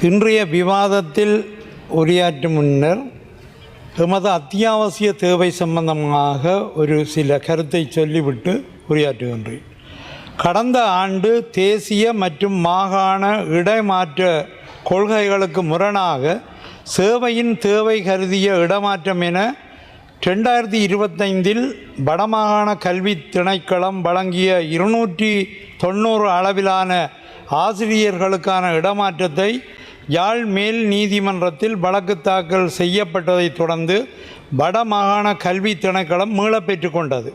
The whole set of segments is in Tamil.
இன்றைய விவாதத்தில் உரையாற்றும் முன்னர் எமது அத்தியாவசிய தேவை சம்பந்தமாக ஒரு சில கருத்தை சொல்லிவிட்டு உரையாற்றுகின்றேன். கடந்த ஆண்டு தேசிய மற்றும் மாகாண இடமாற்ற கொள்கைகளுக்கு முரணாக சேவையின் தேவை கருதிய இடமாற்றம் என 2025 வடமாகாண கல்வி திணைக்களம் வழங்கிய 290 அளவிலான ஆசிரியர்களுக்கான இடமாற்றத்தை யாழ் மேல் நீதிமன்றத்தில் வழக்கு தாக்கல் செய்யப்பட்டதைத் தொடர்ந்து வடமாகாண கல்வி திணைக்களம் மீளப்பெற்று கொண்டது.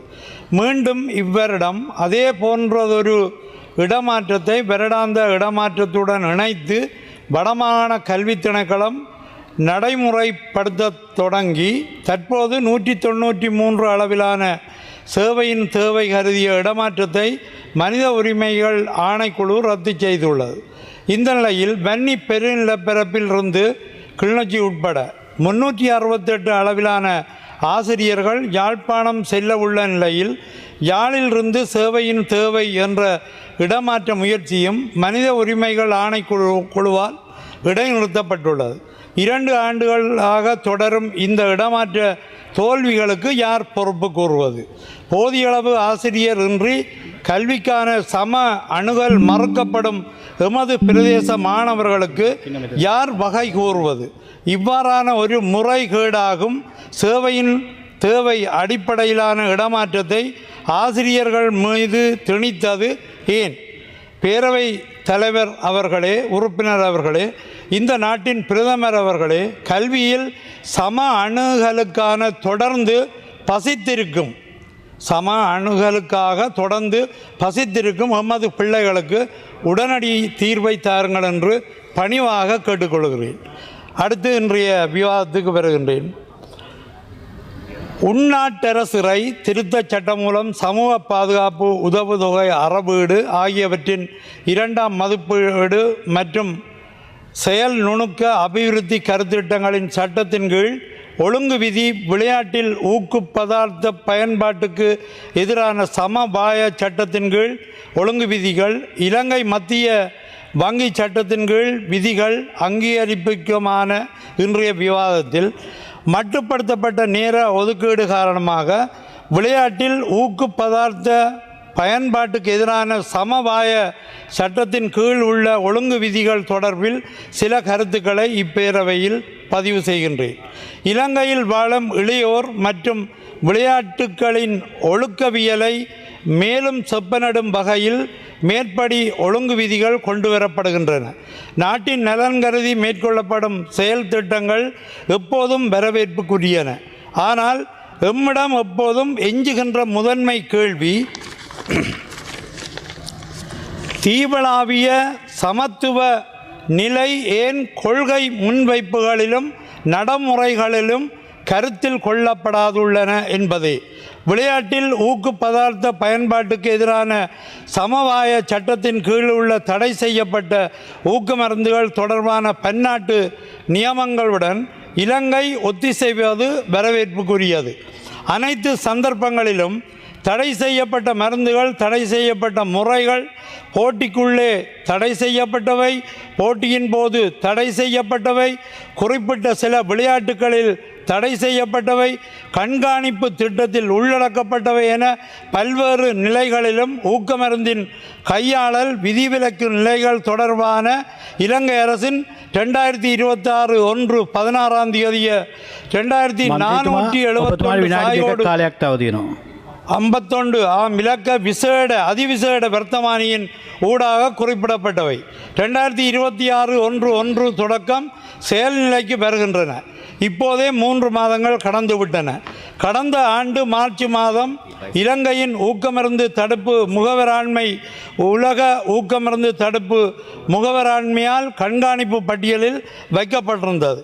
மீண்டும் இவ்வருடம் அதே போன்றதொரு இடமாற்றத்தை வருடாந்த இடமாற்றத்துடன் இணைத்து வடமாகாண கல்வி திணைக்களம் நடைமுறைப்படுத்த தொடங்கி தற்போது 193 அளவிலான சேவையின் தேவை கருதிய இடமாற்றத்தை மனித உரிமைகள் ஆணைக்குழு ரத்து செய்துள்ளது. இந்த நிலையில் வன்னி பெருநிலப்பரப்பில் இருந்து கிளிநொச்சி உட்பட 368 அளவிலான ஆசிரியர்கள் யாழ்ப்பாணம் செல்ல உள்ள நிலையில் யாழிலிருந்து சேவையின் தேவை என்ற இடமாற்ற முயற்சியும் மனித உரிமைகள் ஆணைக்குழுவால் இடைநிறுத்தப்பட்டுள்ளது. 2 ஆண்டுகளாக தொடரும் இந்த இடமாற்ற தோல்விகளுக்கு யார் பொறுப்பு கூறுவது? போதியளவு ஆசிரியர் இன்றி கல்விக்கான சம அணுகல் மறுக்கப்படும் எமது பிரதேச மாணவர்களுக்கு யார் வகை கூறுவது? இவ்வாறான ஒரு முறைகேடாகும் சேவையின் தேவை அடிப்படையிலான இடமாற்றத்தை ஆசிரியர்கள் மீது திணித்தது ஏன்? பேரவை தலைவர் அவர்களே, உறுப்பினர் அவர்களே, இந்த நாட்டின் பிரதமர் அவர்களே, கல்வியில் சம அணுகலுக்கான தொடர்ந்து பசித்திருக்கும் எமது பிள்ளைகளுக்கு உடனடி தீர்வை தாருங்கள் என்று பணிவாக கேட்டுக்கொள்கிறேன். அடுத்து இன்றைய விவாதத்துக்கு வருகின்றேன். உள்நாட்டரசிறை திருத்தச் சட்டம் மூலம் சமூக பாதுகாப்பு உதவுதொகை அறவீடு ஆகியவற்றின் 2ஆம் மதிப்பீடு மற்றும் செயல் நுணுக்க அபிவிருத்தி கருத்திட்டங்களின் சட்டத்தின் கீழ் ஒழுங்கு விதி, விளையாட்டில் ஊக்கு பதார்த்த பயன்பாட்டுக்கு எதிரான சமபாய சட்டத்தின் கீழ் ஒழுங்கு விதிகள், இலங்கை மத்திய வங்கி சட்டத்தின் கீழ் விதிகள் அங்கீகரிப்புக்குமான இன்றைய விவாதத்தில் மட்டுப்படுத்தப்பட்ட நேர ஒதுக்கீடு காரணமாக விளையாட்டில் ஊக்கு பதார்த்த பயன்பாட்டுக்கு எதிரான சமவாய சட்டத்தின் கீழ் உள்ள ஒழுங்கு விதிகள் தொடர்பில் சில கருத்துக்களை இப்பேரவையில் பதிவு செய்கின்றேன். இலங்கையில் வாழும் இளையோர் மற்றும் விளையாட்டுக்களின் ஒழுக்கவியலை மேலும் செப்பனிடும் வகையில் மேற்படி ஒழுங்கு விதிகள் கொண்டு வரப்படுகின்றன. நாட்டின் நலன் கருதி மேற்கொள்ளப்படும் செயல் திட்டங்கள் எப்போதும் வரவேற்புக்குரியன. ஆனால் எம்மிடம் எப்போதும் எஞ்சுகின்ற முதன்மை கேள்வி, தீவளாவிய சமத்துவ நிலை ஏன் கொள்கை முன்வைப்புகளிலும் நடைமுறைகளிலும் கருத்தில் கொள்ளப்படாதுள்ளன என்பதே. விளையாட்டில் ஊக்கு பதார்த்த பயன்பாட்டுக்கு எதிரான சமவாய சட்டத்தின் கீழ் உள்ள தடை செய்யப்பட்ட ஊக்கு மருந்துகள் தொடர்பான பன்னாட்டு நியமங்களுடன் இலங்கை ஒத்திசைவது வரவேற்புக்குரியது. அனைத்து சந்தர்ப்பங்களிலும் தடை செய்யப்பட்ட மருந்துகள், தடை செய்யப்பட்ட முறைகள், போட்டிக்குள்ளே தடை செய்யப்பட்டவை, போட்டியின் போது தடை செய்யப்பட்டவை, குறிப்பிட்ட சில விளையாட்டுகளில் தடை செய்யப்பட்டவை, கண்காணிப்பு திட்டத்தில் உள்ளடக்கப்பட்டவை என பல்வேறு நிலைகளிலும் ஊக்கமருந்தின் கையாளல் விதிவிலக்கு நிலைகள் தொடர்பான இலங்கை அரசின் 2026/1/2024 51 இலக்க அதிவிசேட வர்த்தமானியின் ஊடாக குறிப்பிடப்பட்டவை 2026/1/1 தொடக்கம் செயல்நிலைக்கு வருகின்றன. இப்போதே 3 மாதங்கள் கடந்துவிட்டன. கடந்த ஆண்டு மார்ச் மாதம் இலங்கையின் ஊக்கமருந்து தடுப்பு முகவராண்மை உலக ஊக்கமருந்து தடுப்பு முகவராண்மையால் கண்காணிப்பு பட்டியலில் வைக்கப்பட்டிருந்தது.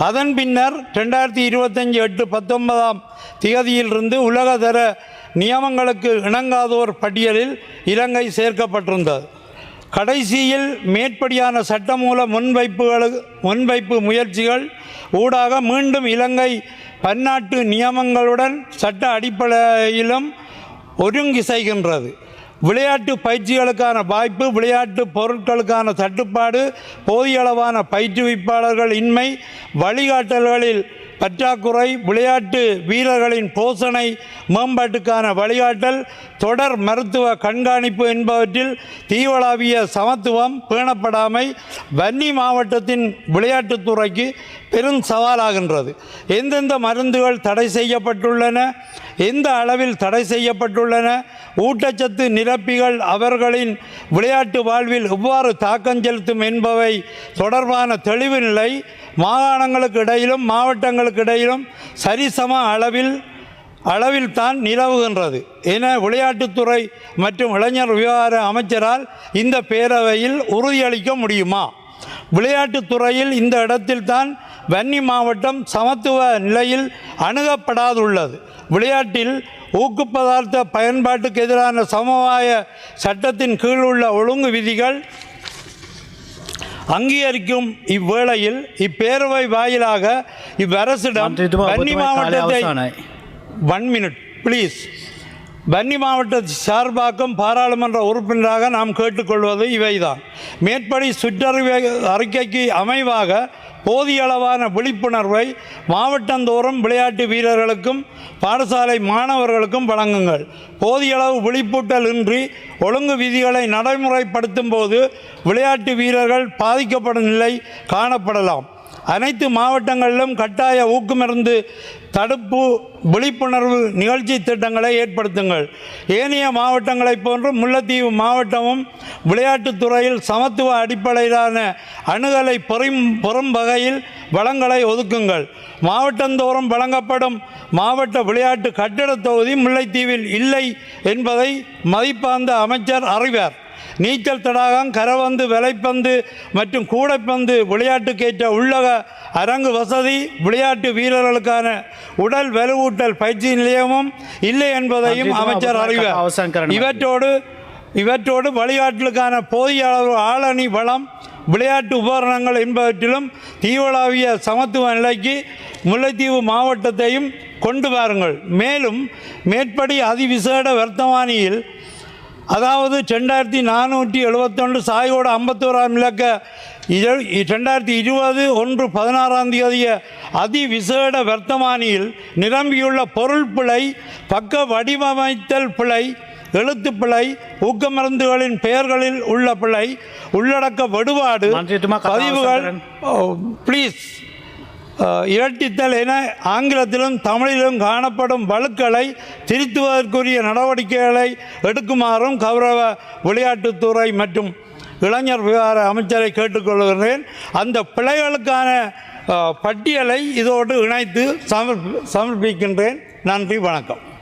அதன் பின்னர் 2025/8/19 உலகதர நியமங்களுக்கு இணங்காதோர் பட்டியலில் இலங்கை சேர்க்கப்பட்டிருந்தது. கடைசியில் மேற்படியான சட்டமூல முன்வைப்பு முயற்சிகள் ஊடாக மீண்டும் இலங்கை பன்னாட்டு நியமங்களுடன் சட்ட அடிப்படையிலும் ஒருங்கிசைகின்றது. விளையாட்டு பயிற்சிகளுக்கான வாய்ப்பு, விளையாட்டு பொருட்களுக்கான தட்டுப்பாடு, போதிய அளவான பயிற்றுவிப்பாளர்கள் இன்மை, வழிகாட்டல்களில் பற்றாக்குறை, விளையாட்டு வீரர்களின் போஷணை மேம்பாட்டுக்கான வழிகாட்டல், தொடர் மருத்துவ கண்காணிப்பு என்பவற்றில் தீவளாவிய சமத்துவம் பேணப்படாமை வன்னி மாவட்டத்தின் விளையாட்டுத்துறைக்கு பெரும் சவாலாகின்றது. எந்தெந்த மருந்துகள் தடை செய்யப்பட்டுள்ளன, எந்த அளவில் தடை செய்யப்பட்டுள்ளன, ஊட்டச்சத்து நிரப்பிகள் அவர்களின் விளையாட்டு வாழ்வில் எவ்வாறு தாக்கம் செலுத்தும் என்பவை தொடர்பான தெளிவு நிலை மாகாணங்களுக்கு இடையிலும் மாவட்டங்களுக்கு இடையிலும் சரிசம அளவில் தான் நிலவுகின்றது என விளையாட்டுத்துறை மற்றும் இளைஞர் விவகார அமைச்சரால் இந்த பேரவையில் உறுதியளிக்க முடியுமா? விளையாட்டுத்துறையில் இந்த இடத்தில்தான் வன்னி மாவட்டம் சமத்துவ நிலையில் அணுகப்படாதுள்ளது. விளையாட்டில் ஊக்குப்பதார்த்த பயன்பாட்டுக்கு எதிரான சமவாய சட்டத்தின் கீழ் உள்ள ஒழுங்கு விதிகள் அங்கீகரிக்கும் இவ்வேளையில் இப்பேரவை வாயிலாக இவ்வரசிடம் வன்னி மாவட்டத்தை 1 minute ப்ளீஸ் வன்னி மாவட்ட சார்பாக்கும் பாராளுமன்ற உறுப்பினராக நாம் கேட்டுக்கொள்வது இவைதான். மேற்படி சுற்றறிவு அறிக்கைக்கு அமைவாக போதிய அளவான விழிப்புணர்வை மாவட்டந்தோறும் விளையாட்டு வீரர்களுக்கும் பாடசாலை மாணவர்களுக்கும் வழங்குங்கள். போதிய அளவு விழிப்பூட்டல் இன்றி ஒழுங்கு விதிகளை நடைமுறைப்படுத்தும் போது விளையாட்டு வீரர்கள் பாதிக்கப்படும் நிலை காணப்படலாம். அனைத்து மாவட்டங்களிலும் கட்டாய ஊக்கமருந்து தடுப்பு விழிப்புணர்வு நிகழ்ச்சி திட்டங்களை ஏற்படுத்துங்கள். ஏனைய மாவட்டங்களைப் போன்று முல்லைத்தீவு மாவட்டமும் விளையாட்டுத்துறையில் சமத்துவ அடிப்படையிலான அணுகலை பெறும் வகையில் வளங்களை ஒதுக்குங்கள். மாவட்டந்தோறும் வழங்கப்படும் மாவட்ட விளையாட்டு கட்டிடத் தொகுதி முல்லைத்தீவில் இல்லை என்பதை மதிப்பார்ந்த அமைச்சர் அறிவார். நீச்சல் தடாகம், கரவந்து, வலைப்பந்து மற்றும் கூடைப்பந்து விளையாட்டுக்கேற்ற உள்ளக அரங்கு வசதி, விளையாட்டு வீரர்களுக்கான உடல் வலுவூட்டல் பயிற்சி நிலையமும் இல்லை என்பதையும் அமைச்சர் அறிவார். இவற்றோடு வழிகாட்டலுக்கான போதிய அளவு ஆளணி வளம், விளையாட்டு உபகரணங்கள் என்பவற்றிலும் தீவளாவிய சமத்துவ நிலைக்கு முல்லைத்தீவு மாவட்டத்தையும் கொண்டு வாருங்கள். மேலும் மேற்படி அதிவிசேட வர்த்தமானியில் அதாவது 2471 சாயோடு 51ஆம் இலக்க 2020/1/16 அதிவிசேட வர்த்தமானியில் நிரம்பியுள்ள பொருள் பிழை, பக்க வடிவமைத்தல் பிழை, எழுத்து பிழை, ஊக்கமருந்துகளின் பெயர்களில் உள்ள பிழை, உள்ளடக்க வடுபாடு, பதிவுகள் ப்ளீஸ் இரட்டித்தல் என ஆங்கிலத்திலும் தமிழிலும் காணப்படும் வழுக்களை திருத்துவதற்குரிய நடவடிக்கைகளை எடுக்குமாறும் கௌரவ விளையாட்டுத்துறை மற்றும் இளைஞர் விவகார அமைச்சரை கேட்டுக்கொள்கிறேன். அந்த பிழைகளுக்கான பட்டியலை இதோடு இணைத்து சமர்ப்பிக்கின்றேன். நன்றி, வணக்கம்.